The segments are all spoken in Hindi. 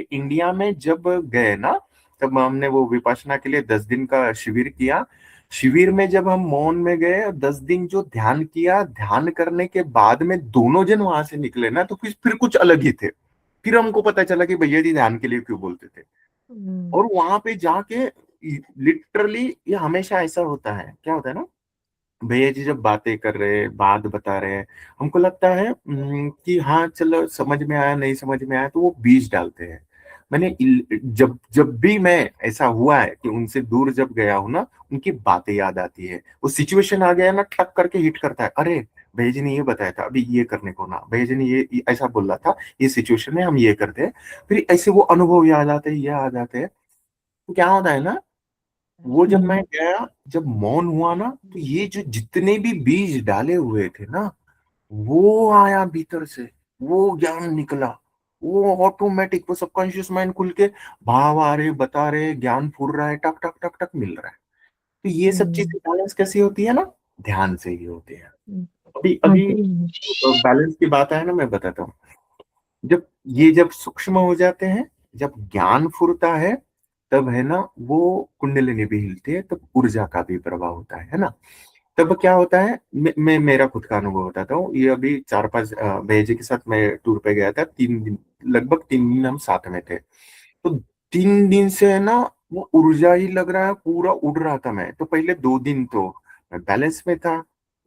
इंडिया में जब गए ना, तब हमने वो विपश्यना के लिए 10 दिन का शिविर किया। शिविर में जब हम मौन में गए और 10 दिन जो ध्यान किया, ध्यान करने के बाद में दोनों जन वहां से निकले ना, तो फिर कुछ अलग ही थे। फिर हमको पता चला कि भैया जी ध्यान के लिए क्यों बोलते थे। हम्म। और वहां पे जाके लिटरली ये हमेशा ऐसा होता है, क्या होता है ना, भैया जी जब बातें कर रहे हैं, बात बता रहे हैं, हमको लगता है कि हाँ चलो समझ में आया, नहीं समझ में आया, तो वो बीज डालते हैं। जब जब भी मैं ऐसा हुआ है कि उनसे दूर जब गया हूं ना, उनकी बातें याद आती है, वो सिचुएशन आ गया ना, ठक करके हिट करता है, अरे भैया जी ने ये बताया था, अभी ये करने को ना, भैया जी ने ये ऐसा बोला था, ये सिचुएशन में हम ये करते हैं। फिर ऐसे वो अनुभव याद आते हैं, ये आ जाते हैं। तो क्या होता है ना, वो जब मैं हम्म। गया, जब मौन हुआ ना, तो ये जो जितने भी बीज डाले हुए थे ना, वो आया भीतर से, वो ज्ञान निकला। वो ऑटोमेटिक, वो सबकॉन्शियस माइंड खुल के भाव आ रहे, बता रहे, ज्ञान फूर रहा है, टक टक टक टक मिल रहा है। तो ये सब हम्म। चीजें बैलेंस कैसी होती है ना, ध्यान से ही होती है। हम्म। अभी हाँ अभी जी। बैलेंस की बात है ना, मैं बताता हूँ। जब सूक्ष्म हो जाते हैं, जब ज्ञान फुरता है, तब है ना, वो कुंडलिनी भी हिलती है, तब ऊर्जा का भी प्रभाव होता है ना। तब क्या होता है, मैं मेरा खुद का अनुभव बताता हूँ। ये अभी 4-5 भैया के साथ मैं टूर पे गया था, 3 दिन, लगभग 3 दिन हम साथ में थे। तो 3 दिन से है ना, वो ऊर्जा ही लग रहा है, पूरा उड़ रहा था। मैं तो पहले 2 दिन तो मैं बैलेंस में था,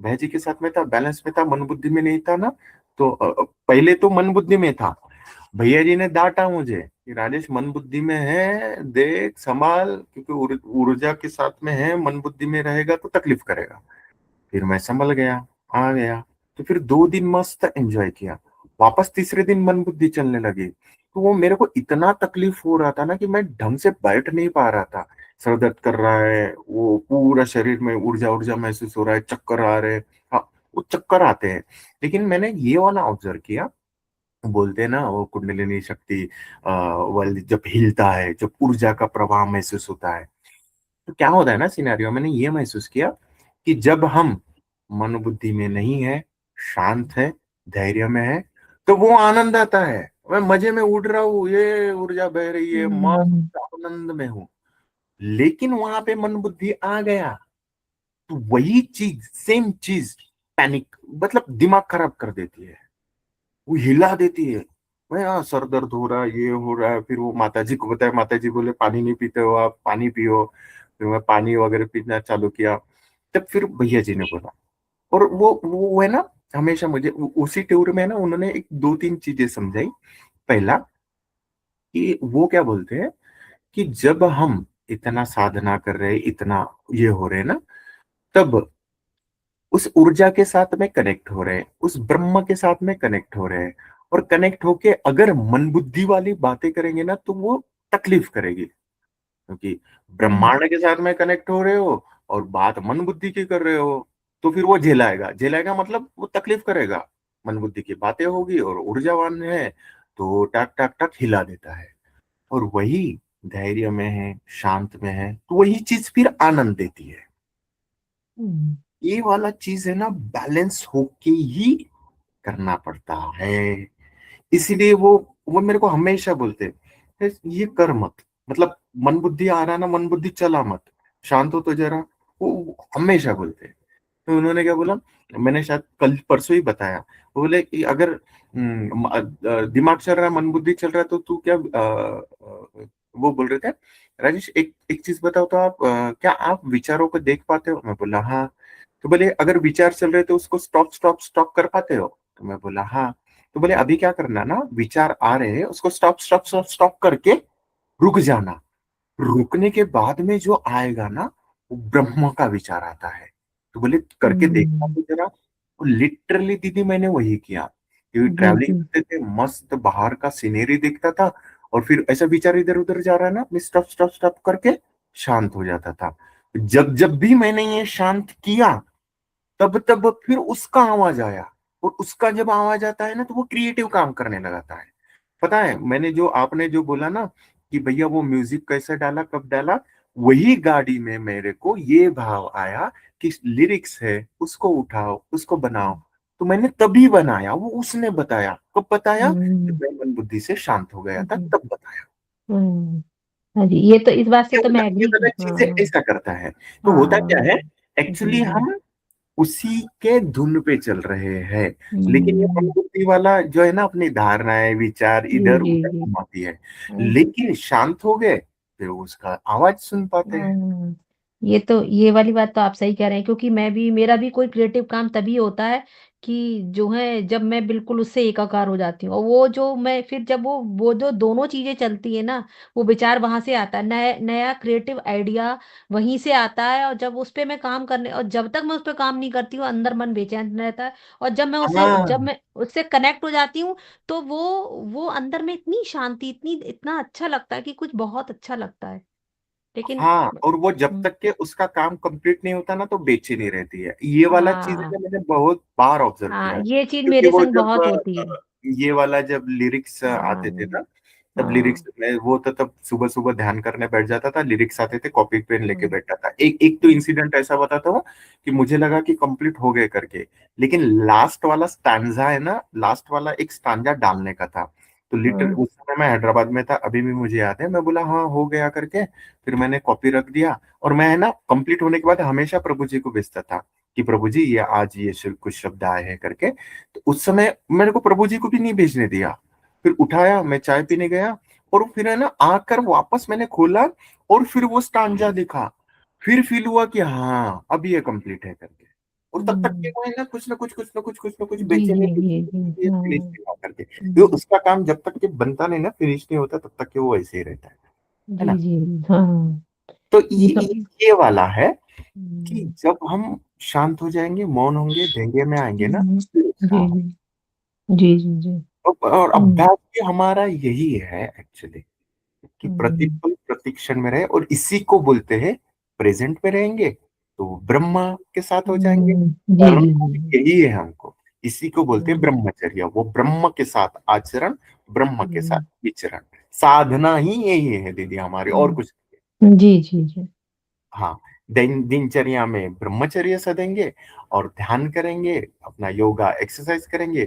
भैया जी के साथ में था, बैलेंस में था, मन बुद्धि में नहीं था ना। तो पहले तो मन बुद्धि में था। भैया जी ने डांटा मुझे कि राजेश, मन बुद्धि में है, देख संभाल, क्योंकि ऊर्जा के साथ में है, मन बुद्धि में रहेगा तो तकलीफ करेगा। फिर मैं संभल गया, आ गया। तो फिर 2 दिन मस्त एंजॉय किया। वापस तीसरे दिन मन बुद्धि चलने लगी, तो वो मेरे को इतना तकलीफ हो रहा था ना कि मैं ढंग से बैठ नहीं पा रहा था। सर दर्द कर रहा है, वो पूरा शरीर में ऊर्जा ऊर्जा महसूस हो रहा है, चक्कर आ रहे हैं। हाँ, वो चक्कर आते हैं। लेकिन मैंने ये वाला ऑब्जर्व किया, बोलते हैं ना, वो कुंडलिनी शक्ति वाली जब हिलता है, जब ऊर्जा का प्रवाह महसूस होता है, तो क्या होता है ना, सिनेरियो मैंने ये महसूस किया कि जब हम मनोबुद्धि में नहीं है, शांत है, धैर्य में है, तो वो आनंद आता है। मैं मजे में उड़ रहा हूँ, ये ऊर्जा बह रही है, हम्म। मस्त आनंद में हूँ। लेकिन वहां पे मन बुद्धि आ गया, तो वही चीज, सेम चीज, पैनिक, मतलब दिमाग खराब कर देती है, वो हिला देती है। मैं यहाँ सर दर्द हो रहा है, ये हो रहा है। फिर वो माता जी को बताया, माता जी बोले पानी नहीं पीते हो आप, पानी पियो। फिर मैं पानी वगैरह पीना चालू किया। तब फिर भैया जी ने बोला, और वो है ना, हमेशा मुझे उसी टूर में ना उन्होंने एक 2-3 चीजें समझाई। पहला, कि वो क्या बोलते हैं कि जब हम इतना साधना कर रहे हैं, इतना ये हो रहे हैं ना, तब उस ऊर्जा के साथ में कनेक्ट हो रहे हैं, उस ब्रह्म के साथ में कनेक्ट हो रहे हैं। और कनेक्ट होके अगर मन बुद्धि वाली बातें करेंगे ना, तो वो तकलीफ करेगी, क्योंकि हम्म। ब्रह्मांड के साथ में कनेक्ट हो रहे हो और बात मन बुद्धि की कर रहे हो, तो फिर वो झेलाएगा, झेलाएगा मतलब वो तकलीफ करेगा। मन बुद्धि की बातें होगी और ऊर्जावान है, तो टक टक टक हिला देता है। और वही धैर्य में है, शांत में है, तो वही चीज फिर आनंद देती है। हम्म। ये वाला चीज है ना, बैलेंस होके ही करना पड़ता है। इसीलिए वो मेरे को हमेशा बोलते हैं, ये कर मत, मतलब मन बुद्धि आ रहा ना, मन बुद्धि चला मत, शांत हो तो जरा। वो हमेशा बोलते हैं। तो उन्होंने क्या बोला, मैंने शायद कल परसों ही बताया, वो बोले कि अगर दिमाग चल रहा है, मन बुद्धि चल रहा है, तो तू क्या वो बोल रहे थे, राजेश एक एक चीज बताओ तो, आप क्या आप विचारों को देख पाते हो? मैं बोला हाँ। तो बोले अगर विचार चल रहे तो उसको स्टॉप स्टॉप स्टॉप कर पाते हो? तो मैं बोला हाँ। तो बोले अभी क्या करना ना, विचार आ रहे हैं, उसको स्टॉप स्टॉप स्टॉप स्टॉप करके रुक जाना। रुकने के बाद में जो आएगा ना, वो ब्रह्म का विचार आता है। तो बोले करके देखना हम्म। तो जरा। लिटरली दीदी मैंने वही किया, क्योंकि जी ट्रैवलिंग जी। करते थे, मस्त बाहर का सीनरी देखता था, और फिर ऐसा विचार इधर उधर जा रहा है ना, मैं स्टॉप स्टॉप स्टॉप करके शांत हो जाता था। जब जब भी मैंने ये शांत किया, तब तब फिर उसका आवाज आया। और उसका जब आवाज आता है ना, तो वो क्रिएटिव काम करने लगाता है। पता है, मैंने जो आपने जो बोला ना कि भैया वो म्यूजिक कैसे डाला, कब डाला, वही गाड़ी में मेरे को ये भाव आया कि लिरिक्स है, उसको उठाओ, उसको बनाओ। तो मैंने तभी बनाया, वो उसने बताया। कब बताया? जब हम्म, मैं मन बुद्धि से शांत हो गया था, जी, तब बताया। हम्म, हाँ जी, ये तो इस बात से तो मैं ये एग्री वाला की, चीजें हाँ। ऐसा करता है। तो होता क्या हाँ है, जी एक्चुअली जी। हम उसी के धुन पे चल रहे हैं। लेकिन ये हम्म, मनोवृत्ति वाला जो है ना, अपनी धारणाएं विचार जी इधर जी उधर जी। घुमाती है। हाँ जी। लेकिन शांत हो गए, फिर उसका आवाज सुन पाते हैं। हाँ, ये तो, ये वाली बात तो आप सही कह रहे हैं, क्योंकि मैं भी, मेरा भी कोई क्रिएटिव काम तभी होता है कि जो है, जब मैं बिल्कुल उससे एकाकार हो जाती हूँ, और वो जो मैं फिर जब वो जो दोनों चीजें चलती है ना, वो विचार वहां से आता है, नया नया क्रिएटिव आइडिया वहीं से आता है, और जब उस पे मैं काम करने, और जब तक मैं उस पे काम नहीं करती हूँ, अंदर मन बेचैन रहता है। और जब हाँ मैं उससे कनेक्ट हो जाती हूँ, तो वो अंदर में इतनी शांति, इतनी, इतना अच्छा लगता है कि कुछ बहुत अच्छा लगता है। लेकिन हाँ, और वो जब हुँ, तक के उसका काम कंप्लीट नहीं होता ना, तो बेचैनी रहती है। ये वाला चीज है हाँ, ना, मैंने बहुत बार ऑब्जर्व हाँ, किया है। ये चीज़ क्योंकि मेरे वो संग जब बहुत होती है। ये वाला जब लिरिक्स आते थे हाँ, ना, तब लिरिक्स हाँ, में वो तो तब सुबह सुबह ध्यान करने बैठ जाता था, लिरिक्स आते थे, कॉपी पेन लेके हुँ, बैठा था। एक एक तो हुँ, इंसिडेंट ऐसा बताता हूँ कि मुझे लगा कि कंप्लीट हो गए करके, लेकिन लास्ट वाला स्टैंजा है ना, लास्ट वाला एक स्टैंजा डालने का था। तो लिटर हाँ, उस समय मैं हैदराबाद में था, अभी भी मुझे याद है। मैं बोला हाँ हो गया करके, फिर मैंने कॉपी रख दिया। और मैं है ना, कंप्लीट होने के बाद हमेशा प्रभु जी को भेजता था कि प्रभु जी ये आज ये कुछ शब्द आए हैं करके। तो उस समय मेरे को प्रभु जी को भी नहीं भेजने दिया। फिर उठाया, मैं चाय पीने गया, और फिर है ना, आकर वापस मैंने खोला, और फिर वो स्टांजा दिखा। फिर फील हुआ कि हाँ अब ये कंप्लीट है करके। और तब तक के हुँ, वो है ना, कुछ ना कुछ जी, बेचैनी जी, जी, जी, फिनिश हाँ, नहीं हुआ करके। तो हुँ, उसका काम जब तक के बनता नहीं ना, फिनिश नहीं होता, तब तक के वो ऐसे ही रहता है जी, ना। जी, हाँ, तो ये तो ये वाला है कि हुँ, जब हम शांत हो जाएंगे, मौन होंगे, धैर्य में आएंगे ना, हुँ, फिर उसका जी, आवाज। जी, जी, जी, जी, और हुँ, अभ्यास भी हमारा यही है एक्चुअली, कि हुँ, प्रतिपल प्रतिक्षण में रहे, और इसी को बोलते हैं प्रेजेंट में रहेंगे तो ब्रह्मा के साथ हो जाएंगे। जी, करना जी, जी, यही है हमको। इसी को बोलते हैं हुँ, ब्रह्मचर्य, वो ब्रह्म के साथ आचरण, ब्रह्म के साथ हुँ, विचरण। साधना ही यही है दीदी हमारी, और कुछ नहीं है। हुँ, जी, जी, जी, हाँ, दिनचर्या में ब्रह्मचर्य सदेंगे, और ध्यान करेंगे, अपना योगा एक्सरसाइज करेंगे,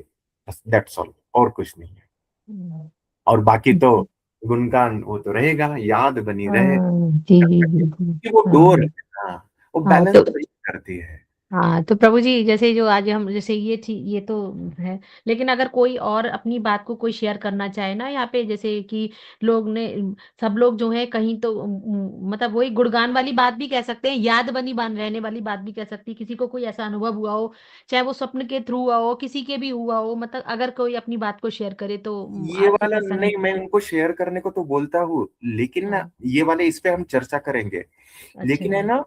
बस दैट्स ऑल, और कुछ नहीं है। हुँ, और बाकी तो जी, गुणगान वो तो रहेगा, याद बनी रहे हाँ, जी, तब जी, तक जी, जी, कि वो डोर हाँ, है। हाँ, वो हाँ, बैलेंस तो करती है। हाँ, तो प्रभु जी, जैसे जो आज हम, जैसे ये थी, ये तो है, लेकिन अगर कोई और अपनी बात को कोई शेयर करना चाहे ना यहाँ पे, जैसे कि लोग ने, सब लोग जो है कहीं तो मतलब वही गुणगान वाली बात भी कह सकते हैं, याद बनी बन रहने वाली बात भी कह सकती है, किसी को कोई ऐसा अनुभव हुआ हो, चाहे वो स्वप्न के थ्रू हुआ हो, किसी के भी हुआ हो, मतलब अगर कोई अपनी बात को शेयर करे तो ये आज के वाला सत्संग। नहीं, मैं उनको शेयर करने को तो बोलता हूँ, लेकिन ना हाँ, ये वाले इस पे हम चर्चा करेंगे। अच्छा लेकिन है जी। ना,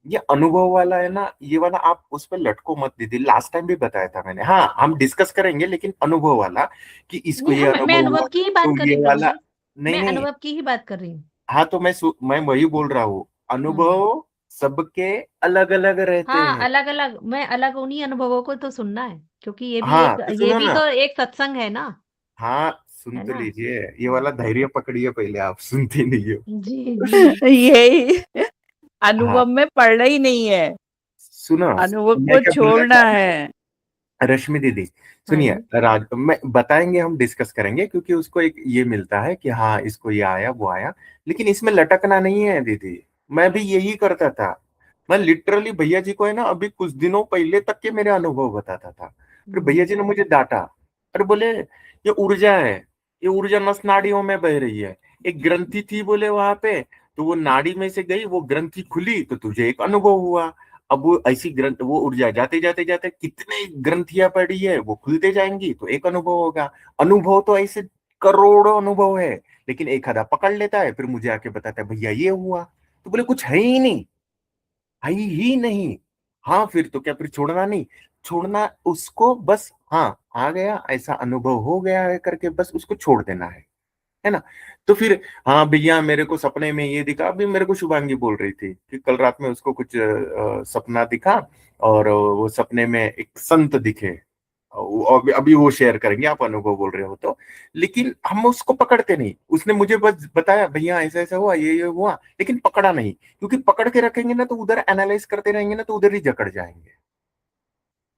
ये अनुभव वाला है ना, ये वाला आप उस पर लटको मत दीदी। लास्ट टाइम भी बताया था मैंने, हाँ हम डिस्कस करेंगे, लेकिन अनुभव वाला, कि इसको नहीं, ये हम, मैं अनुभव हुआ अनुभव की ही तो बात कर रही ये हूँ प्रभु वाला। जी, नहीं मैं नहीं, अनुभव की ही बात कर रही हूँ। हाँ तो मैं वही बोल रहा हूँ, हम्म, अनुभव सबके अलग अलग रहते हाँ, हैं। अलग-अलग, मैं अलग उन्हीं अनुभवों को तो सुनना है, क्योंकि हाँ तो ये सुनो भी ना, तो एक सत्संग है ना, हाँ सुन है तो ना? लीजिए, ये हाँ, वाला धैर्य पकड़िए पहले, आप सुनते नहीं जी, जी। हो। यही हाँ अनुभव में पढ़ना ही नहीं है, सुनो, अनुभव मैं को क्या बोलना छोड़ना चाह रहा हूँ, है। रश्मि दीदी हाँ सुनिए, जी। राज मैं बताएंगे, हम डिस्कस करेंगे, क्योंकि उसको एक ये मिलता है कि हाँ इसको ये आया वो आया। लेकिन इसमें लटकना नहीं है दीदी। मैं भी यही करता था। मैं लिटरली भैया जी को है ना, अभी कुछ दिनों पहले तक के मेरे अनुभव बताता था। फिर भैया हुँ, जी ने मुझे डांटा। अरे बोले ये ऊर्जा है, ये ऊर्जा नस नाड़ियों में बह रही है। एक ग्रंथि थी बोले वहां पे, तो वो नाड़ी में से गई, वो ग्रंथि खुली, तो तुझे एक अनुभव हुआ। अब वो ऐसी ग्रंथ, वो ऊर्जा जाते जाते जाते कितने ग्रंथियां पड़ी है, वो खुलते जाएंगी तो एक अनुभव होगा। अनुभव तो ऐसे करोड़ों अनुभव है, लेकिन एक आधा पकड़ लेता है, फिर मुझे आके बताता है भैया ये हुआ। तो बोले कुछ है ही नहीं, है ही नहीं। हाँ फिर तो क्या, फिर छोड़ना नहीं, छोड़ना उसको बस। हाँ आ गया, ऐसा अनुभव हो गया है करके, बस उसको छोड़ देना है ना। तो फिर हाँ भैया मेरे को सपने में ये दिखा, अभी मेरे को शुभांगी बोल रही थी कि कल रात में उसको कुछ सपना दिखा, और वो सपने में एक संत दिखे। अभी वो शेयर करेंगे, आप अनुभव बोल रहे हो तो। लेकिन हम उसको पकड़ते नहीं, उसने मुझे बस बताया भैया ऐसा ऐसा हुआ, ये हुआ, लेकिन पकड़ा नहीं। क्योंकि पकड़ के रखेंगे ना, तो उधर एनालाइज करते रहेंगे ना, तो उधर ही जकड़ जाएंगे।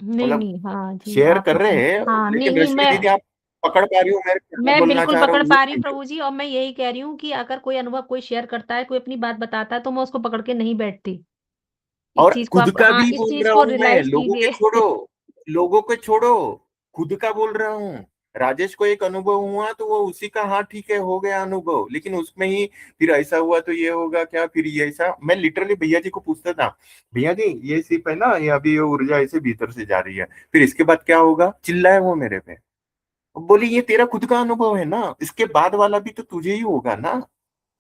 नहीं, मतलब नहीं, हाँ जी, शेयर आप कर रहे हैं, हाँ, नहीं, लेकिन नहीं, रश्मि दीदी आप पकड़ पा रही हो मैं क्या मैं बोलना बिल्कुल चाह रहा पकड़ हूँ वो पा रही हूँ समझो। प्रभु जी, और मैं यही कह रही हूँ कि अगर कोई अनुभव कोई शेयर करता है, कोई अपनी बात बताता है, तो मैं उसको पकड़ के नहीं बैठती। इस और चीज़ को खुद आप का हाँ, भी इस बोल चीज़ रहा को हूँ मैं, रियलाइज़ लोगों के कीजिए। छोड़ो, लोगों के छोड़ो, खुद का बोल रहा हूँ। राजेश को एक अनुभव हुआ तो वो उसी का, हाँ ठीक है हो गया अनुभव, लेकिन उसमें ही फिर ऐसा हुआ तो ये होगा क्या, फिर ये ऐसा। मैं लिटरली भैया जी को पूछता था, भैया जी ये सिर्फ है ना, ये अभी ये ऊर्जा ऐसे भीतर से जा रही है, फिर इसके बाद क्या होगा, चिल्लाए वो मेरे पे। बोली ये तेरा खुद का अनुभव है ना, इसके बाद वाला भी तो तुझे ही होगा ना।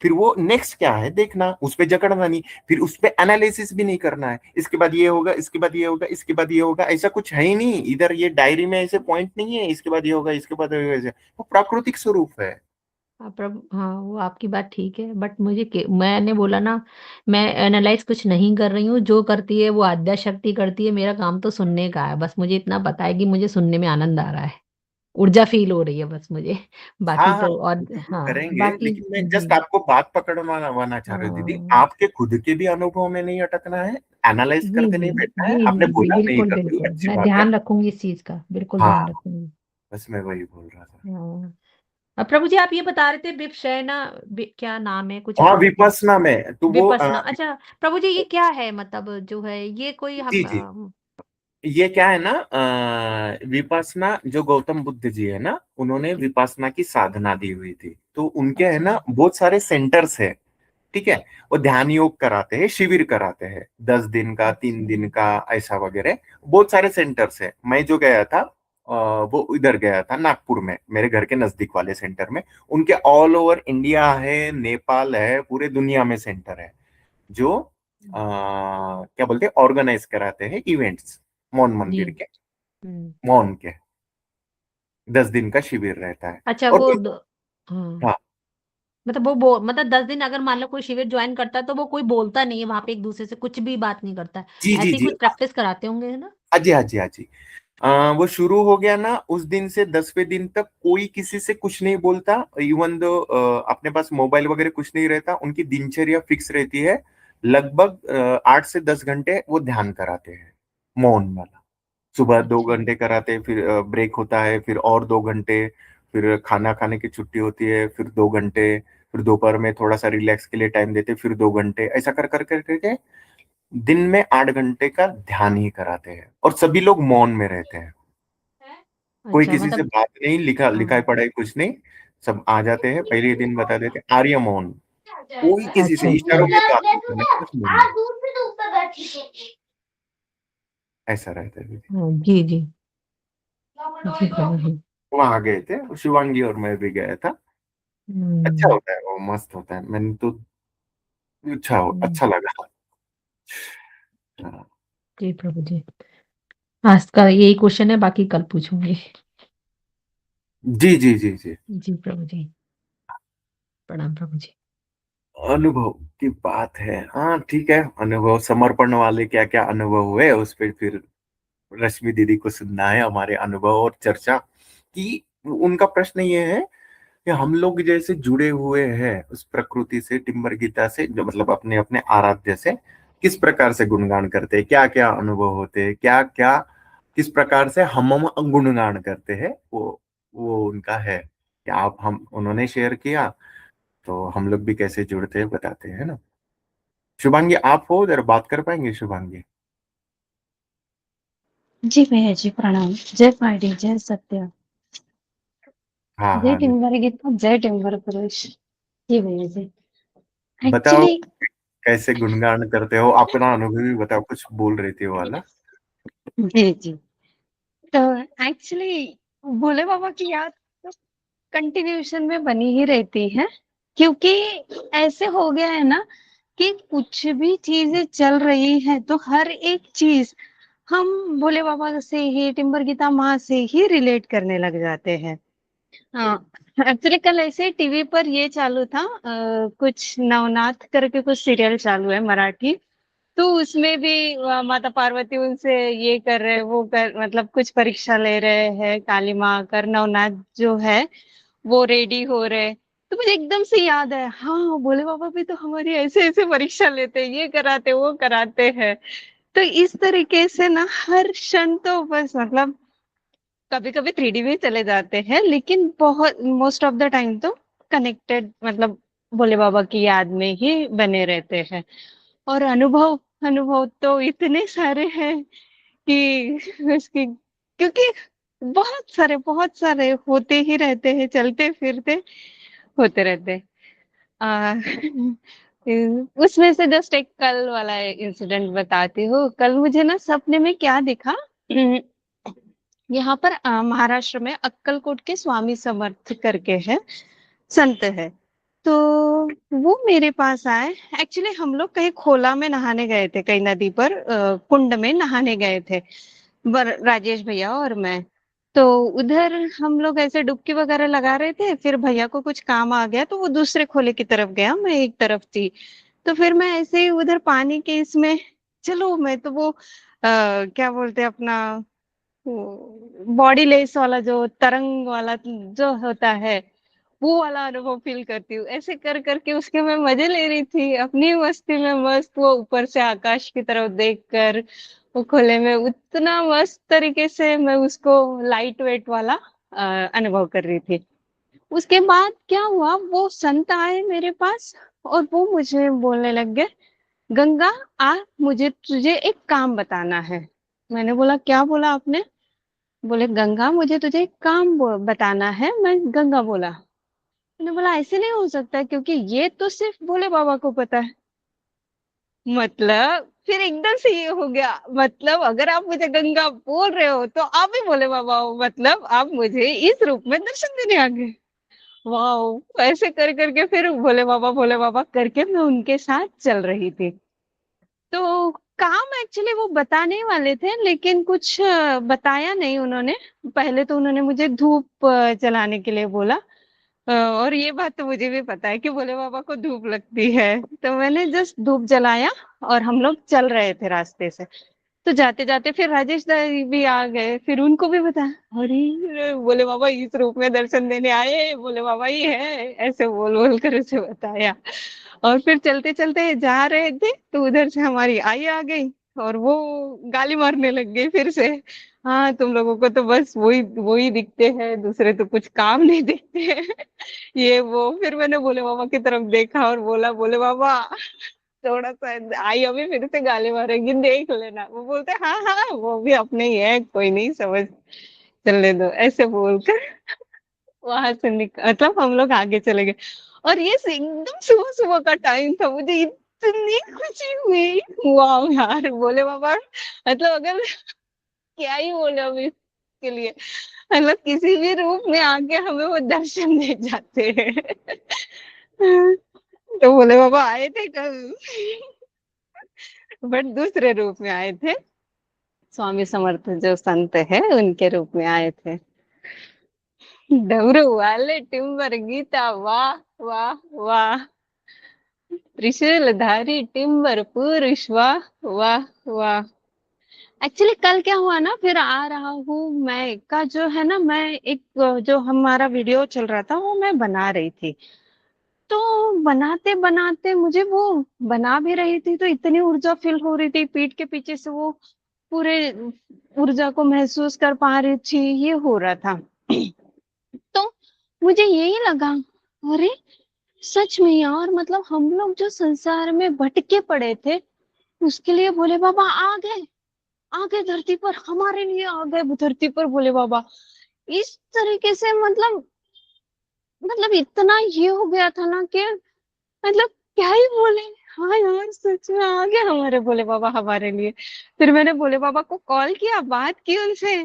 फिर वो नेक्स्ट क्या है देखना, उस पे जकड़ना नहीं, फिर उस पे एनालिसिस भी नहीं करना है, इसके बाद ये होगा, इसके बाद ये होगा, इसके बाद ये होगा, ऐसा कुछ है ही नहीं इधर, ये डायरी में ऐसे पॉइंट नहीं है, इसके बाद ये होगा, इसके बाद ये होगा, ऐसे वो प्राकृतिक स्वरूप है। हाँ, प्रभु हाँ, वो आपकी बात ठीक है, बट मैंने बोला ना, मैं एनालाइज़ कुछ नहीं कर रही हूँ, जो करती है वो आद्या शक्ति करती है, मेरा काम तो सुनने का है, बस मुझे इतना पता है कि मुझे सुनने में आनंद आ रहा है, ऊर्जा फ़ील हो रही है बस मुझे, बाकी हाँ हाँ, तो और वो तो हाँ, करेंगे, बाकी लेकिन मैं जी। जस्ट आपको बात पकड़वाना चाह रही हूँ दीदी, हाँ। आपके खुद के भी अनुभव में नहीं अटकना है, एनालाइज जी, करते जी। नहीं बैठना है, जी, आपने जी, जी, बोला नहीं बिल्कुल, कर रही हो, बिल्कुल। अच्छी मैं बात है। ध्यान रखूँगी इस चीज़ का, बिल्कुल हाँ ध्यान रखूँगी। बस मैं वही बोल रहा था। हाँ। प्रभु जी आप ये बता रहे थे विपश्यना क्या नाम है कुछ हाँ विपස්සना में तो वो विपश्यना अच्छा, प्रभु जी ये क्या है मतलब जो है ये कोई जी हम जी, ये क्या है ना, विपස්සना जो गौतम बुद्ध जी है ना, उन्होंने विपස්සना की साधना दी हुई थी, तो उनके है अच्छा, ना बहुत सारे सेंटर्स है। ठीक है, वो ध्यान योग कराते हैं, शिविर कराते हैं, 10 दिन का, अच्छा, 3 दिन का, ऐसा वगैरह बहुत सारे सेंटर्स है। मैं जो गया था वो इधर गया था नागपुर में, मेरे घर के नजदीक वाले सेंटर में। उनके ऑल ओवर इंडिया है, नेपाल है, पूरे दुनिया में सेंटर है जो क्या बोलते हैं, ऑर्गेनाइज कराते हैं इवेंट्स, मौन जी। मंदिर के, हुँ। मौन के 10 दिन का शिविर रहता है। अच्छा और वो द हाँ, हाँ मतलब वो मतलब 10 दिन अगर मान लो कोई शिविर जॉइन करता है तो वो कोई बोलता नहीं है वहाँ पे एक-दूसरे से कुछ भी बात नहीं करता है। जी जी ऐसी जी, कुछ प्रैक्टिस कराते होंगे, है ना? हाँ जी हाँ जी हाँ जी। वो शुरू हो गया ना, उस दिन से 10वें दिन तक कोई किसी से कुछ नहीं बोलता, इवन दो अपने पास मोबाइल वगैरह कुछ नहीं रहता, उनकी दिनचर्या फिक्स रहती है। लगभग 8 से 10 घंटे वो ध्यान कराते हैं, मौन वाला। सुबह दो अच्छा, घंटे कराते हैं, फिर ब्रेक होता है, फिर और 2 घंटे, फिर खाना खाने की छुट्टी होती है, फिर 2 घंटे, फिर दोपहर में थोड़ा सा रिलैक्स के लिए टाइम देते, फिर 2 घंटे, ऐसा कर कर कर करके दिन में 8 घंटे का ध्यान ही कराते हैं, और सभी लोग मौन में रहते हैं। कोई अच्छा किसी से मतलब बात नहीं, लिखा लिखाई हाँ। पढ़ाई कुछ नहीं, सब आ जाते हैं पहले ही दिन बता देते हैं, आर्य मौन। कोई किसी से अच्छा, इशारों में अच्छा। बात नहीं करना है, बस मौन में। ऐसा रहता है दीदी। हाँ, जी, जी। जी, प्रभु जी। वहां गए थे, शिवांगी और मैं भी गया था। अच्छा हुँ, होता है वो, मस्त होता है, मैंने तो हुँ। अच्छा लगा। हाँ। जी, प्रभु जी। आज का यही क्वेश्चन है, बाकी कल पूछूँगी। जी जी जी जी। जी, प्रभु जी। प्रणाम प्रभु जी। अनुभव की बात है, हाँ ठीक है, अनुभव समर्पण वाले क्या क्या अनुभव हुए उस पर फिर रश्मि दीदी को सुनना है हमारे अनुभव और चर्चा कि उनका प्रश्न ये है कि हम लोग जैसे जुड़े हुए हैं उस प्रकृति से, टिम्बर गीता से, जो मतलब अपने अपने आराध्य से, किस प्रकार से गुणगान करते हैं, क्या क्या अनुभव होते हैं, क्या क्या किस प्रकार से हम गुणगान करते हैं, वो उनका है कि आप हम उन्होंने शेयर किया, तो हम लोग भी कैसे जुड़ते हैं बताते हैं ना। शुभांगी आप हो उधर, बात कर पाएंगे शुभांगी? जी भैया जी प्रणाम। जय पार्टी, जय सत्य, हाँ जय हाँ जी। टिम्बर गीता, जय टिम्बर पुरुष। जी भैया जी। बताओ एक्चुअली कैसे गुणगान करते हो, अपना अनुभव भी बताओ, कुछ बोल रही थी वो वाला। जी, जी। तो एक्चुअली भोले बाबा की याद तो कंटिन्यूएशन में बनी ही रहती है, क्योंकि ऐसे हो गया है ना कि कुछ भी चीज़ें चल रही हैं, तो हर एक चीज़ हम भोले बाबा से ही, टिम्बर गीता माँ से ही रिलेट करने लग जाते हैं। हाँ, एक्चुअली कल ऐसे टीवी पर ये चालू था, कुछ नवनाथ करके कुछ सीरियल चालू है मराठी, तो उसमें भी माता पार्वती उनसे ये कर रहे, वो कर मतलब कुछ परीक्षा ले रहे हैं, काली माँ कर नवनाथ जो है, वो रेडी हो रहे। तो मुझे एकदम से याद है, हाँ, भोले बाबा भी तो हमारी ऐसे-ऐसे परीक्षा लेते हैं, ये कराते, वो कराते हैं। तो इस तरीके से ना हर क्षण तो बस मतलब कभी-कभी 3D में चले जाते हैं, लेकिन बहुत मोस्ट ऑफ द टाइम तो कनेक्टेड मतलब भोले बाबा की याद में ही बने रहते हैं। और अनुभव अनुभव तो इतने सारे हैं कि उसकी क्योंकि बहुत सारे होते ही रहते हैं, चलते-फिरते होते रहते हैं। उसमें से जस्ट एक कल वाला इंसिडेंट बताती हूँ। कल मुझे ना सपने में क्या दिखा यहाँ पर महाराष्ट्र में अक्कलकोट के स्वामी समर्थ करके है, संत है। तो वो मेरे पास आए। एक्चुअली हम लोग कहीं खोला में नहाने गए थे, कहीं नदी पर कुंड में नहाने गए थे, राजेश भैया और मैं। तो उधर हम लोग ऐसे डुबकी वगैरह लगा रहे थे, फिर भैया को कुछ काम आ गया तो वो दूसरे खोले की तरफ गया, मैं एक तरफ थी। तो फिर मैं ऐसे ही उधर पानी के इसमें चलो मैं तो वो क्या बोलते हैं अपना बॉडी लेस वाला जो तरंग वाला जो होता है वो वाला अनुभव फील करती हूँ। ऐसे कर करके उसके मैं मजे ले रही थी अपनी मस्ती में मस्त, वो ऊपर से आकाश की तरफ देखकर वो खुले में उतना मस्त तरीके से मैं उसको लाइट वेट वाला अनुभव कर रही थी। उसके बाद क्या हुआ, वो संत आए मेरे पास और वो मुझे बोलने लग गए, गंगा आ मुझे तुझे एक काम बताना है। मैंने बोला क्या बोला आपने? बोले गंगा मुझे तुझे एक काम बताना है। मैं गंगा बोला। मैंने बोला ऐसे नहीं हो सकता क्योंकि ये तो सिर्फ भोले बाबा को पता है। मतलब फिर एकदम से ये हो गया, मतलब अगर आप मुझे गंगा बोल रहे हो तो आप ही भोले बाबा हो, मतलब आप मुझे इस रूप में दर्शन देने आ गए। वाह! ऐसे कर करके फिर भोले बाबा करके मैं उनके साथ चल रही थी। तो काम एक्चुअली वो बताने वाले थे लेकिन कुछ बताया नहीं उन्होंने। पहले तो उन्होंने मुझे धूप जलाने के लिए बोला। और ये बात तो मुझे भी पता है कि भोले बाबा को धूप लगती है। तो मैंने जस्ट धूप जलाया और हम लोग चल रहे थे रास्ते से। तो जाते-जाते फिर राजेश दाई भी आ गए, फिर उनको भी बताया, अरे! भोले बाबा इस रूप में दर्शन देने आए, भोले बाबा ही है, ऐसे बोल-बोल कर उसे बताया। और फिर चलते-चलते जा रहे थे, तो उधर से हमारी आई आ गई और वो गाली मारने लग गई फिर से। हाँ, तुम लोगों को तो बस वही दिखते हैं, दूसरे तो कुछ काम नहीं दिखते हैं, ये वो। फिर मैंने भोले बाबा की तरफ देखा और बोला, भोले बाबा थोड़ा-सा आई अभी फिर से गाली मारेगी, देख लेना। वो बोलते हैं, "हाँ, हाँ, वो भी अपने ही है, कोई नहीं समझ चलने दो।" ऐसे बोलकर वहाँ से मतलब हम लोग आगे चले गए। और ये एकदम सुबह-सुबह का टाइम था, मुझे इतनी खुशी हुई, वाओ यार! भोले बाबा मतलब अगर क्या ही बोले अब इसके लिए, मतलब किसी भी रूप में आके हमें वो दर्शन दे जाते हैं। तो भोले बाबा आए थे कल। बट दूसरे रूप में आए थे। स्वामी समर्थ जो संत है उनके रूप में आए थे। डमरू वाले टिम्बर गीता वाह वाह वाह, त्रिशूलधारी टिम्बर पुरुष वाह वाह वाह। एक्चुअली कल क्या हुआ ना, फिर आ रहा हूँ मैं का जो है ना, मैं एक जो हमारा वीडियो चल रहा था वो मैं बना रही थी। तो बनाते-बनाते मुझे वो बना भी रही थी तो इतनी ऊर्जा फ़ील हो रही थी, पीठ के पीछे से वो पूरे ऊर्जा को महसूस कर पा रही थी, ये हो रहा था। तो मुझे यही लगा, अरे! सच में यार, मतलब हम लोग जो संसार में भटके पड़े थे, उसके लिए भोले बाबा आ गए धरती पर, हमारे लिए आ गए धरती पर भोले बाबा। इस तरीके से मतलब इतना ये हो गया था ना कि मतलब क्या ही बोले। हाँ यार, सच में आ गए हमारे भोले बाबा हमारे लिए। फिर मैंने भोले बाबा को कॉल किया, बात की उनसे।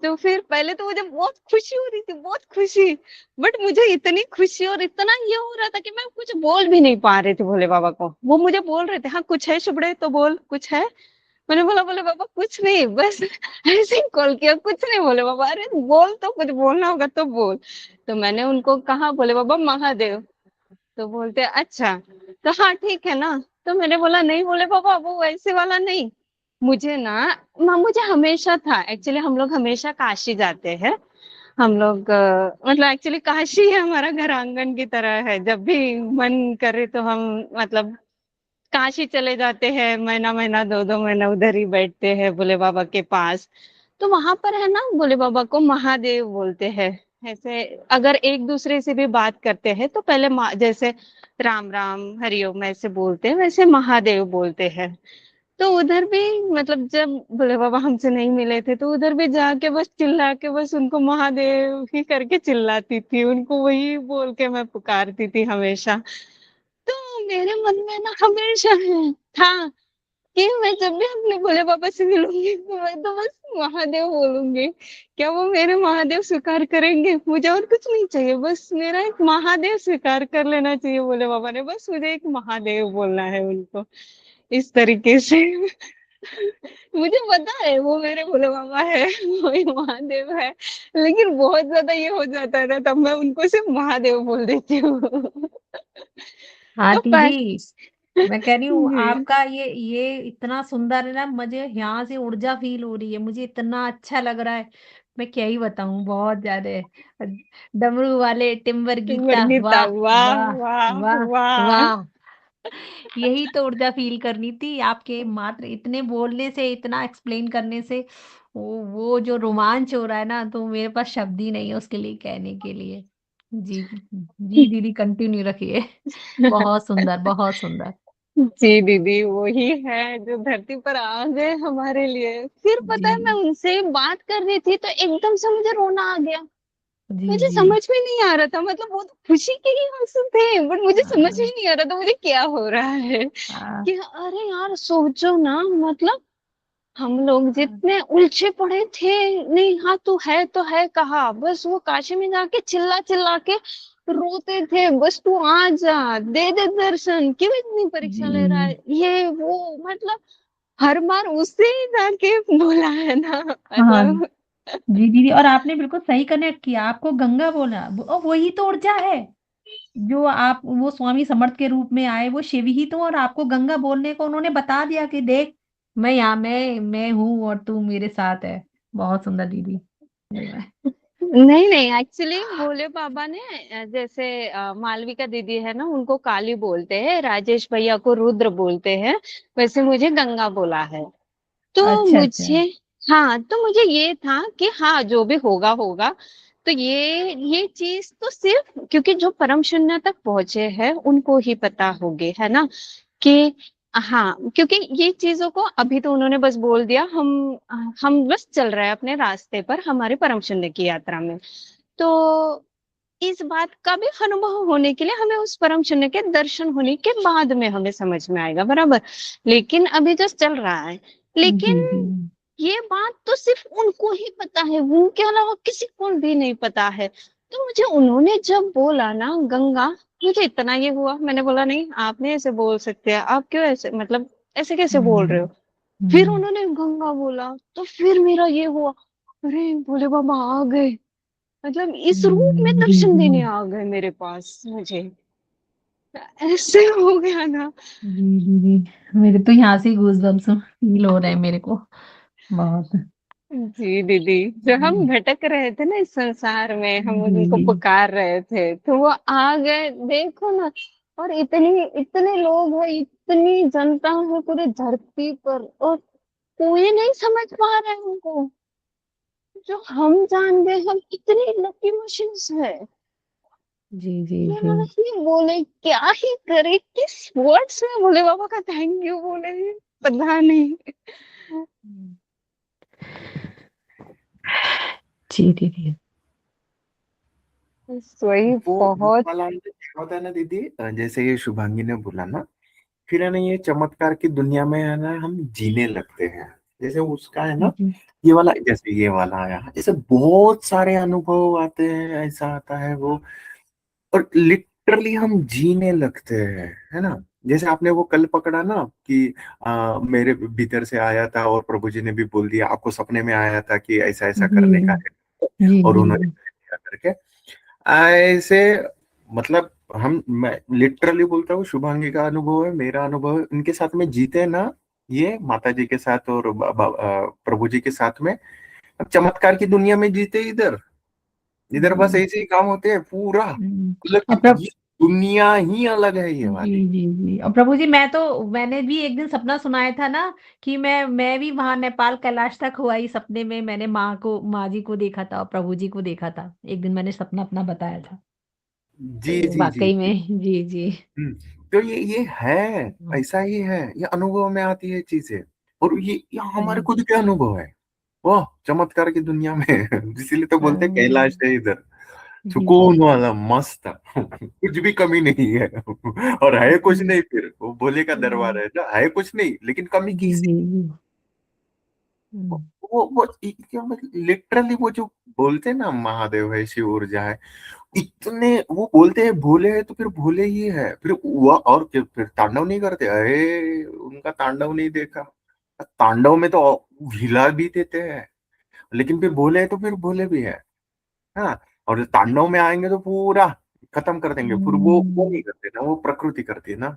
तो फिर पहले तो मुझे बहुत खुशी हो रही थी, बहुत खुशी। बट मुझे इतनी खुशी और इतना ये हो रहा था कि मैं कुछ बोल भी नहीं पा रही थी भोले बाबा को। वो मुझे बोल रहे थे, हाँ कुछ है शुभ्रे तो बोल, कुछ है? मैंने बोला, बोले बाबा कुछ नहीं, बस ऐसे ही कॉल किया, कुछ नहीं बोले बाबा। अरे बोल, तो कुछ बोलना होगा तो बोल। तो मैंने उनको कहा, बोले बाबा महादेव। तो बोलते अच्छा, तो हाँ ठीक है ना। तो मैंने बोला नहीं बोले बाबा, वो वैसे वाला नहीं, मुझे ना मुझे हमेशा था। एक्चुअली हम लोग हमेशा काशी जाते हैं। हम लोग मतलब एक्चुअली काशी है हमारा घर आंगन की तरह है। जब भी मन करे तो हम मतलब काशी चले जाते हैं, महीना महीना 2-2 महीना उधर ही बैठते हैं भोले बाबा के पास। तो वहां पर है ना, भोले बाबा को महादेव बोलते हैं। ऐसे अगर एक दूसरे से भी बात करते हैं तो पहले जैसे राम राम हरिओम ऐसे बोलते हैं, वैसे महादेव बोलते हैं। तो उधर भी मतलब जब भोले बाबा हमसे नहीं मिले थे तो उधर भी जाके बस चिल्ला के बस उनको महादेव ही करके चिल्लाती थी, उनको वही बोल के मैं पुकारती थी हमेशा। तो मेरे मन में ना हमेशा था कि मैं जब भी अपने भोले बाबा से मिलूंगी तो मैं तो बस महादेव बोलूंगी। क्या वो मेरे महादेव स्वीकार करेंगे? मुझे और कुछ नहीं चाहिए, बस मेरा एक महादेव स्वीकार कर लेना चाहिए भोले बाबा ने, बस मुझे एक महादेव बोलना है उनको इस तरीके से। मुझे पता है वो मेरे भोले बाबा है, वही महादेव है, लेकिन बहुत ज्यादा ये हो जाता है ना, तब मैं उनको सिर्फ महादेव बोल देती हूँ। हाँ तो दीदी, मैं कह रही हूँ जी आपका ये इतना सुंदर है ना, मुझे यहाँ से ऊर्जा फील हो रही है, मुझे इतना अच्छा लग रहा है, मैं क्या ही बताऊं, बहुत ज्यादा। डमरू वाले टिम्बर गीता, वर्णिता, वाह वाह वाह वाह वाह वाह। वाह। यही तो ऊर्जा फील करनी थी आपके मात्र इतने बोलने से, इतना एक्सप्लेन करने से। वो जो रोमांच हो रहा है ना, तो मेरे पास शब्द ही नहीं है उसके लिए, कहने के लिए। जी जी दीदी, कंटिन्यू रखिए। बहुत सुंदर, बहुत सुंदर। जी दीदी, वही है जो धरती पर आ गए हमारे लिए। फिर पता जी है मैं उनसे बात कर रही थी तो एकदम से मुझे रोना आ गया। जी मुझे जी। समझ में नहीं आ रहा था, मतलब वो तो खुशी के ही आंसू थे, बट मुझे समझ में हाँ नहीं आ रहा था मुझे क्या हो रहा है। हाँ कि अरे यार सोचो ना, मतलब हम लोग हाँ। जितने उलझे पड़े थे, नहीं हाँ तो है कहा, बस वो काशी में जाके चिल्ला चिल्ला के रोते थे, बस तू आ जा, दे दे दर्शन, क्यों इतनी परीक्षा ले रहा जी है, ये वो, मतलब हर बार उससे ही जाके बोला है ना, हाँ। मतलब। जी दीदी, और आपने बिल्कुल सही कनेक्ट किया, आपको गंगा बोला, वही तो ऊर्जा है। जो आप वो स्वामी समर्थ के रूप में आए, वो शिव ही तो, और आपको गंगा बोलने को उन्होंने बता दिया कि देख, मैं यहाँ, मैं हूँ और तू मेरे साथ है। बहुत सुंदर दीदी। नहीं नहीं, एक्चुअली भोले बाबा ने जैसे मालविका दीदी है ना, उनको काली बोलते हैं, राजेश भैया को रुद्र बोलते हैं, वैसे मुझे गंगा बोला है। तो अच्छा अच्छा। मुझे, हाँ तो मुझे ये था कि हाँ जो भी होगा होगा। तो ये चीज तो सिर्फ क्योंकि जो परम शून्य तक पहुंचे हैं उनको ही पता होगी, है ना, कि हाँ, क्योंकि ये चीजों को अभी तो उन्होंने बस बोल दिया, हम बस चल रहे हैं अपने रास्ते पर हमारे परम शून्य की यात्रा में। तो इस बात का भी अनुभव होने के लिए हमें उस परम शून्य के दर्शन होने के बाद में हमें समझ में आएगा, बराबर। लेकिन अभी जो चल रहा है, जी लेकिन जी ये बात तो सिर्फ उनको ही पता है, उनके अलावा किसी को भी नहीं पता है। तो मुझे उन्होंने जब बोला ना गंगा, मुझे इतना ये हुआ, मैंने बोला नहीं आप नहीं ऐसे बोल सकते, आप क्यों ऐसे, मतलब ऐसे कैसे बोल रहे हो। फिर हम्म, उन्होंने गंगा बोला तो फिर मेरा ये हुआ, अरे भोले बाबा आ गए, मतलब इस रूप में जी दर्शन जी देने आ गए मेरे पास मुझे, ऐसे हो गया ना। जी दीदी, मेरे तो यहाँ से गूज़बम्प्स फील हो रहे हैं मेरे को, बहुत। जी दीदी, जो हम जी भटक रहे थे ना इस संसार में, हम जी उनको जी। पुकार रहे थे तो वो आ गए, देखो ना। और इतनी इतने लोग हैं, इतनी जनता है पूरी धरती पर, और कोई नहीं समझ पा रहे हैं उनको, जो हम जान गए हम कितनी लकी मशीन्स है। जी जी जी। यार ये बोले क्या ही करे, किस वर्ड्स में भोले बाबा का थैंक यू बोले, पता नहीं। जी दीदी। वही वो बहुत। वाला अंदर क्या होता है ना दीदी, जैसे ये शुभांगी ने बोला ना, फिर है ना ये चमत्कार की दुनिया में है ना हम जीने लगते हैं। जैसे उसका है ना, जी ये वाला, जैसे ये वाला आया, जैसे बहुत सारे अनुभव आते हैं, ऐसा आता है वो, और लिटरली हम जीने लगते हैं, है ना। जैसे आपने वो कल पकड़ा ना कि मेरे भीतर से आया था और प्रभु जी ने भी बोल दिया, आपको सपने में आया था कि ऐसा ऐसा जी करने का है, जी और जी उन्होंने किया करके ऐसे, मतलब हम, मैं लिटरली बोलता हूँ, शुभांगी का अनुभव है, मेरा अनुभव है, इनके साथ में जीते ना, ये माता जी के साथ और प्रभु जी के साथ में, अब चमत्कार की दुनिया में जीते, इधर इधर बस जी। ऐसे ही काम होते हैं पूरा, हम्म, मतलब और कि ये दुनिया ही अलग है ये वाली। जी, जी, जी। और प्रभु जी मैंने भी एक दिन सपना सुनाया था ना कि मैं भी वहाँ नेपाल कैलाश तक हुआ ही सपने में मैंने माँ जी को देखा था और प्रभु जी को देखा था। एक दिन मैंने सपना अपना बताया था। जी तो जी जी वाक़ई जी। में जी, जी। हम्म, तो ये है, ऐसा ही है, ये अनुभव में आती है चीजें। और ये हमारे हुँ, खुद के अनुभव है। वाह, चमत्कार की दुनिया में इसीलिए तो बोलते हैं कैलाश हाँ। है इधर, जी, जी। सुकून वाला मस्त कुछ भी कमी नहीं है। और है कुछ जी। नहीं, फिर वो भोले का दरबार हुँ। है ना, है कुछ नहीं लेकिन कमी जी, किसी। जी, जी। हुँ। वो क्या मतलब लिटरली वो जो बोलते हैं ना, महादेव है, शिव ऊर्जा है, इतने वो बोलते हैं भोले है तो फिर भोले ही है, फिर हुआ और क्या, फिर तांडव नहीं करते, अरे उनका तांडव नहीं देखा? तांडव में तो हिला भी देते हैं, लेकिन फिर भोले है तो फिर भोले भी है। हाँ, और तांडव में आएंगे तो पूरा खत्म कर देंगे, फिर वो नहीं हुँ। करते ना, वो प्रकृति करती है ना।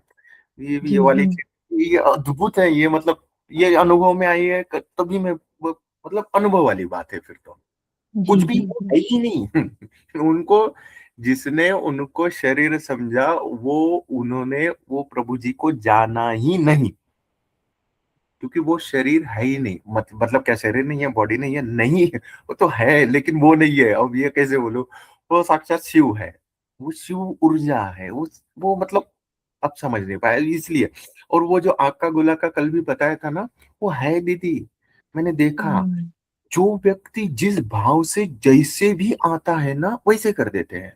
ये जी, वाली जी। चीज ये अद्भुत है, ये मतलब ये अनुभव में आई है, तभी मैं मतलब अनुभव वाली बात है फिर तो। जी, कुछ भी जी, वो जी। है ही नहीं। उनको, जिसने उनको शरीर समझा, वो उन्होंने वो प्रभु जी को जाना ही नहीं, क्योंकि वो शरीर है ही नहीं। मतलब क्या शरीर नहीं है, बॉडी नहीं है, नहीं है, वो तो है लेकिन वो नहीं है। अब ये कैसे बोलूं, वो साक्षात शिव है, वो शिव ऊर्जा है, वो मतलब अब समझ नहीं पाया इसलिए। और वो जो आग का गोला का कल भी बताया था ना, वो है दीदी, मैंने देखा। हुँ। जो व्यक्ति जिस भाव से जैसे भी आता है ना वैसे कर देते हैं,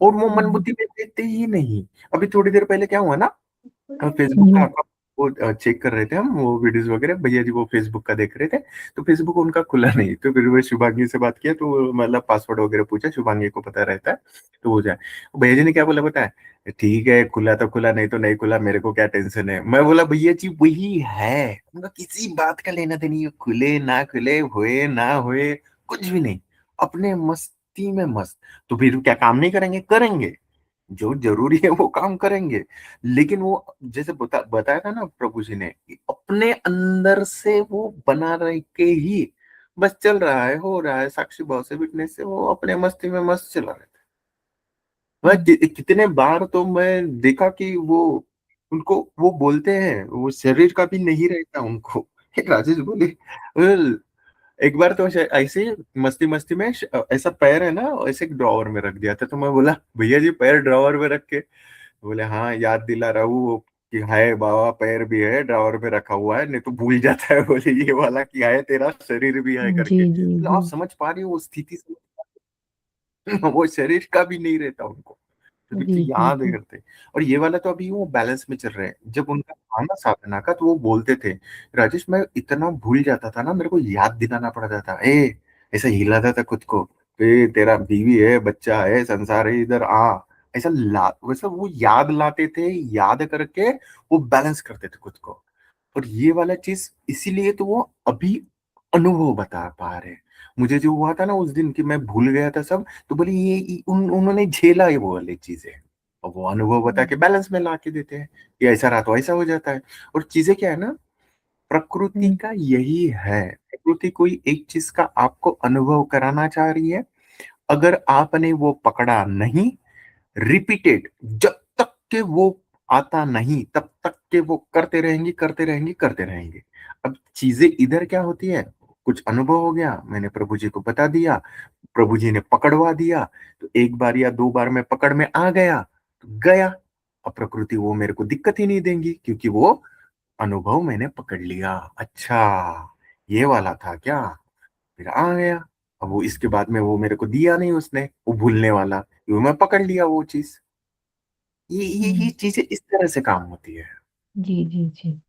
और वो मन हुँ। बुद्धि में देते ही नहीं। अभी थोड़ी देर पहले क्या हुआ ना, फेसबुक का हुँ। अकाउंट वो चेक कर रहे थे हम, वो वीडियोस वगैरह, भैया जी वो फेसबुक का देख रहे थे, तो फेसबुक उनका खुला नहीं, तो फिर वो शुभांगी से बात किया, तो मतलब पासवर्ड वगैरह पूछा, शुभांगी को पता रहता है, तो हो जाए। भैया जी ने क्या बोला पता है, ठीक है खुला तो खुला, नहीं तो नहीं खुला, मेरे को क्या टेंशन है। मैं बोला भैया जी वही है, उनका किसी बात का लेना देना नहीं है, खुले ना खुले, हुए ना हुए, कुछ भी नहीं, अपने मस्ती में मस्त। तो फिर क्या काम नहीं करेंगे? करेंगे, जो जरूरी है वो काम करेंगे। लेकिन वो जैसे बताया था ना प्रभु जी ने, कि अपने अंदर से वो बना रह के ही बस चल रहा है, हो रहा है, साक्षी भाव से, विटनेस से, वो अपने मस्ती में मस्त चला रहता है। वह हुँ। कितने बार तो मैं देखा कि वो उनको वो बोलते हैं, वो शरीर का भी नहीं रहता उनको। राजेश बोले, "वेल, एक बार तो ऐसे ही मस्ती मस्ती में ऐसा पैर है ना, ऐसे ड्रॉवर में रख दिया था, तो मैं बोला भैया जी पैर ड्रॉवर में रख के, बोले हाँ याद दिला रहा हूँ कि है बाबा, पैर भी है ड्रॉवर में रखा हुआ है, नहीं तो भूल जाता है। बोले ये वाला क्या है, तेरा शरीर भी है जी, करके। जी, बोले जी। आप समझ पा रही हो वो स्थिति से? वो शरीर का भी नहीं रहता उनको, तो देखिए जी, जी, याद है जी। करते। और ये वाला तो अभी वो बैलेंस में चल रहे हैं। जब उनका था ना साधना का, तो वो बोलते थे, राजेश मैं इतना भूल जाता था ना, मेरे को याद दिलाना पड़ता था, ए ऐसा हिलाता था खुद को, ए तेरा बीवी है, बच्चा है, संसार है, इधर आ, ऐसा ला वैसा वो याद लाते थे, याद करके वो बैलेंस करते थे खुद को। और ये वाला चीज इसीलिए तो वो अभी अनुभव बता पा रहे हैं। मुझे जो हुआ था ना उस दिन कि मैं भूल गया था सब, तो बोले उन्होंने झेला ये वो वाली चीजें, और वो अनुभव बता हुँ। के बैलेंस में ला के देते हैं कि ऐसा रहा तो ऐसा हो जाता है। और चीजें क्या है ना, प्रकृति हुँ। का यही है, प्रकृति कोई एक चीज का आपको अनुभव कराना चाह रही है, अगर आपने वो पकड़ा नहीं, रिपीटेड, जब तक के वो आता नहीं तब तक के वो करते रहेंगे, करते रहेंगे, करते रहेंगे। अब चीजें इधर क्या होती है, कुछ अनुभव हो गया, मैंने प्रभु जी को बता दिया, प्रभु जी ने पकड़वा दिया, तो एक बार या दो बार मैं पकड़ में आ गया तो गया। अब प्रकृति वो मेरे को दिक्कत ही नहीं देंगी, क्योंकि वो अनुभव मैंने पकड़ लिया। अच्छा, ये वाला था क्या, फिर आ गया। अब वो इसके बाद में वो मेरे को दिया नहीं उसने, वो भूलने वाला, वो मैं पकड़ लिया वो चीज। ये हुँ। चीजें इस तरह से काम होती जी, जी, जी।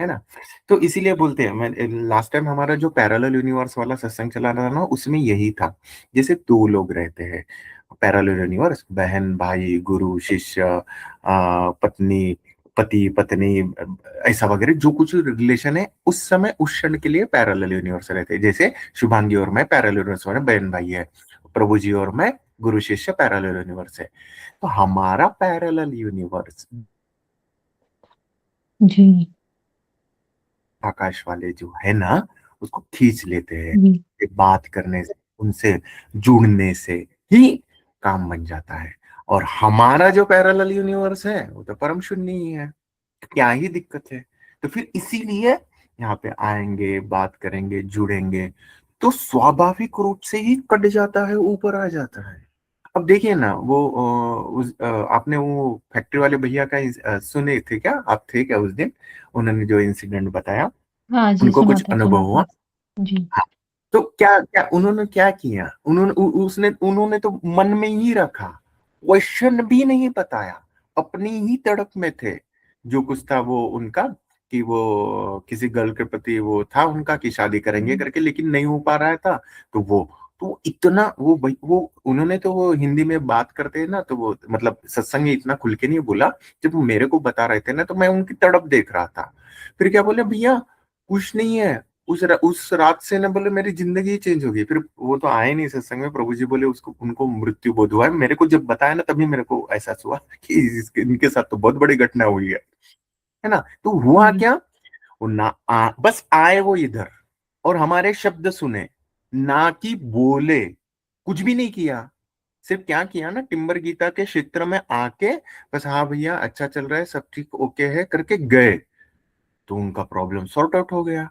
है ना। तो इसीलिए बोलते हैं, मैं लास्ट टाइम हमारा जो पैरेलल यूनिवर्स वाला सत्संग चला रहा ना, उसमें यही था। जैसे दो लोग रहते हैं, पैरेलल यूनिवर्स, बहन भाई, गुरु शिष्य, पत्नी पति पत्नी, ऐसा वगैरह जो कुछ रिलेशन है, उस समय उस क्षण के लिए पैरेलल यूनिवर्स रहते हैं। जैसे शुभांगी और मैं पैरेलल यूनिवर्स में बहन भाई है, प्रभु जी और मैं गुरु शिष्य पैरेलल यूनिवर्स है। तो हमारा पैरेलल यूनिवर्स जी। आकाश वाले जो है ना, उसको खींच लेते हैं। जी। ये बात करने से, उनसे जुड़ने से ही काम बन जाता है। और हमारा जो पैरेलल यूनिवर्स है वो तो परम शून्य ही है, क्या ही दिक्कत है। तो फिर इसीलिए यहाँ पे आएंगे, बात करेंगे, जुड़ेंगे, तो स्वाभाविक रूप से ही कट जाता है, ऊपर आ जाता है। अब देखिए ना, वो आपने वो फैक्ट्री वाले भैया का सुने थे क्या, आप थे क्या उस दिन, उन्होंने जो इंसिडेंट बताया, हाँ जी, उनको कुछ सुना अनुभव हुआ। था। जी। हाँ, तो क्या क्या उन्होंने क्या किया, उन्होंने तो मन में ही रखा, क्वेश्चन भी नहीं बताया, अपनी ही तड़प में थे। जो कुछ था वो उनका, कि वो किसी गर्ल के प्रति वो था उनका कि शादी करेंगे करके, लेकिन नहीं हो पा रहा था। तो वो इतना वो उन्होंने तो वो हिंदी में बात करते हैं ना, तो वो मतलब सत्संग में इतना खुल के नहीं बोला। जब वो मेरे को बता रहे थे ना, तो मैं उनकी तड़प देख रहा था। फिर क्या बोले भैया, कुछ नहीं है, उस रात से ना बोले मेरी जिंदगी ही चेंज हो गई। फिर वो तो आए नहीं सत्संग में, प्रभु जी बोले उसको, उनको मृत्यु बोध हुआ है। मेरे को जब बताया ना, तभी मेरे को एहसास हुआ कि इनके साथ तो बहुत बड़ी घटना हुई है ना। तो हुआ जी। क्या, वो बस आए वो इधर, और हमारे शब्द सुने, ना कि बोले, कुछ भी नहीं किया। सिर्फ क्या किया ना, टिम्बर गीता के क्षेत्र में आके बस हाँ भैया अच्छा चल रहा है, सब ठीक ओके है करके गए, तो उनका प्रॉब्लम सॉर्ट आउट हो गया।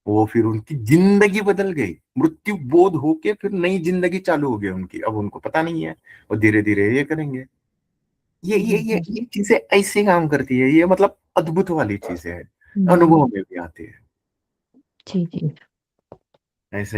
वो फिर उनकी जिंदगी बदल गई, मृत्यु बोध होके फिर नई जिंदगी चालू हो गई उनकी। अब उनको पता नहीं है, और धीरे धीरे ये करेंगे। ये चीजें ऐसे काम करती है, ये मतलब अद्भुत वाली चीजें है, जी। अनुभव में भी आती है जी। ऐसे।